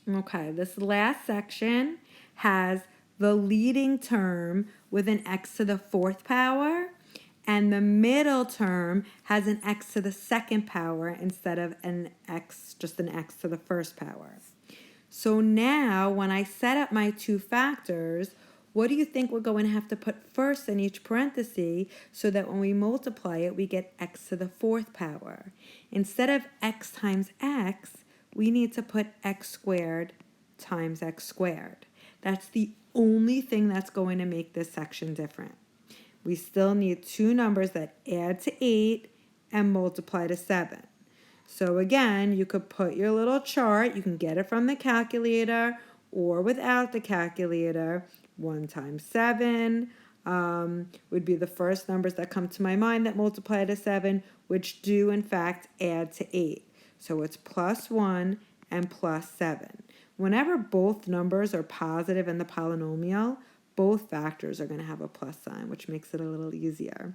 Okay, this last section has the leading term with an x to the fourth power, and the middle term has an x to the second power instead of just an x to the first power. So now when I set up my two factors, what do you think we're going to have to put first in each parenthesis so that when we multiply it, we get x to the fourth power? Instead of x times x, we need to put x squared times x squared. That's the only thing that's going to make this section different. We still need two numbers that add to 8 and multiply to 7. So again, you could put your little chart. You can get it from the calculator or without the calculator. 1 times 7 would be the first numbers that come to my mind that multiply to 7, which do in fact add to 8. So it's plus 1 and plus 7. Whenever both numbers are positive in the polynomial, both factors are going to have a plus sign, which makes it a little easier.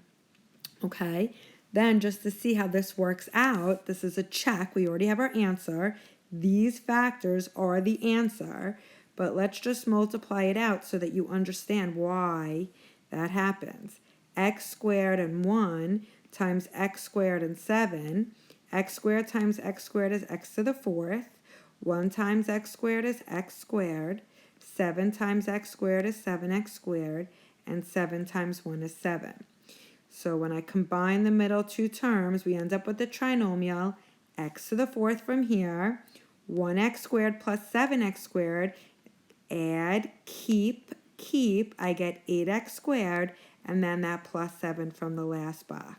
Okay, then just to see how this works out, this is a check. We already have our answer. These factors are the answer, but let's just multiply it out so that you understand why that happens. X squared and 1 times x squared and 7. X squared times x squared is x to the fourth. 1 times x squared is x squared. 7 times x squared is 7x squared. And 7 times 1 is 7. So when I combine the middle two terms, we end up with the trinomial x to the fourth from here, 1x squared plus 7x squared, add, keep, I get 8x squared, and then that plus 7 from the last box.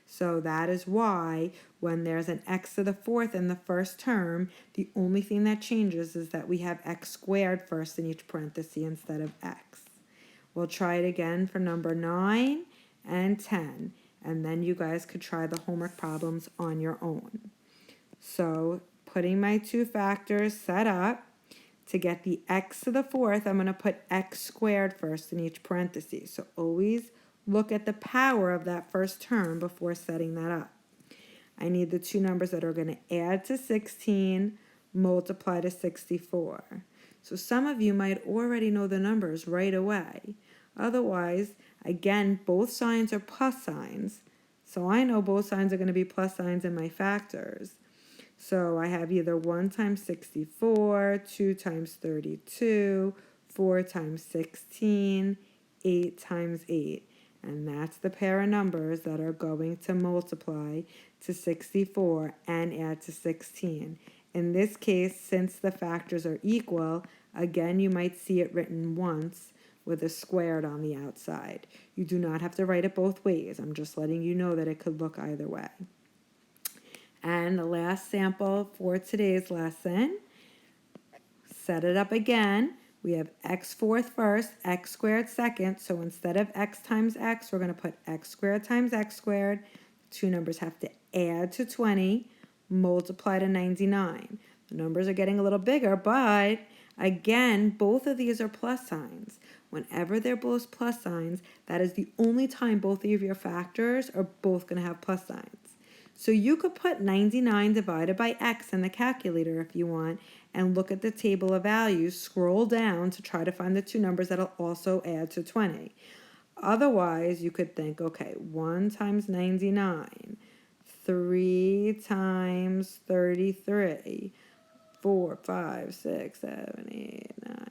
So that is why when there's an x to the fourth in the first term, the only thing that changes is that we have x squared first in each parenthesis instead of x. We'll try it again for number 9 and 10, and then you guys could try the homework problems on your own. So putting my two factors set up, to get the x to the fourth, I'm going to put x squared first in each parenthesis. So always look at the power of that first term before setting that up. I need the two numbers that are going to add to 16, multiply to 64. So some of you might already know the numbers right away. Otherwise, again, both signs are plus signs. So I know both signs are going to be plus signs in my factors. So I have either 1 times 64, 2 times 32, 4 times 16, 8 times 8. And that's the pair of numbers that are going to multiply to 64 and add to 16. In this case, since the factors are equal, again, you might see it written once with a squared on the outside. You do not have to write it both ways. I'm just letting you know that it could look either way. And the last sample for today's lesson, set it up again. We have x fourth first, x squared second. So instead of x times x, we're going to put x squared times x squared. Two numbers have to add to 20, multiply to 99. The numbers are getting a little bigger, but again, both of these are plus signs. Whenever they're both plus signs, that is the only time both of your factors are both going to have plus signs. So you could put 99 divided by x in the calculator if you want and look at the table of values, scroll down to try to find the two numbers that'll also add to 20. Otherwise, you could think, okay, 1 times 99, 3 times 33, 4, 5, 6, 7, 8, 9.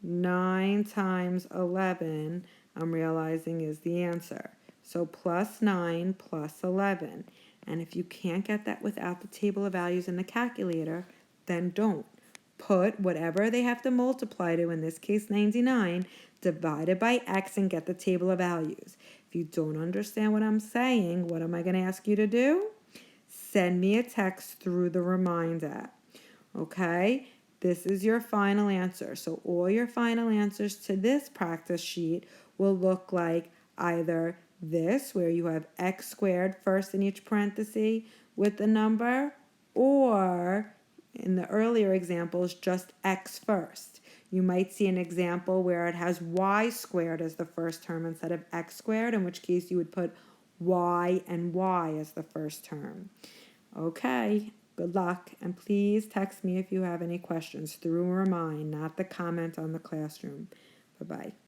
9 times 11, I'm realizing is the answer. So plus 9 plus 11. And if you can't get that without the table of values in the calculator, then don't. Put whatever they have to multiply to, in this case 99, divided by x and get the table of values. If you don't understand what I'm saying, what am I going to ask you to do? Send me a text through the Remind app. Okay? This is your final answer. So all your final answers to this practice sheet will look like either this, where you have x squared first in each parenthesis with the number, or in the earlier examples, just x first. You might see an example where it has y squared as the first term instead of x squared, in which case you would put y and y as the first term. Okay, Good luck, and please text me if you have any questions through Remind, not the comment on the classroom. Bye-bye.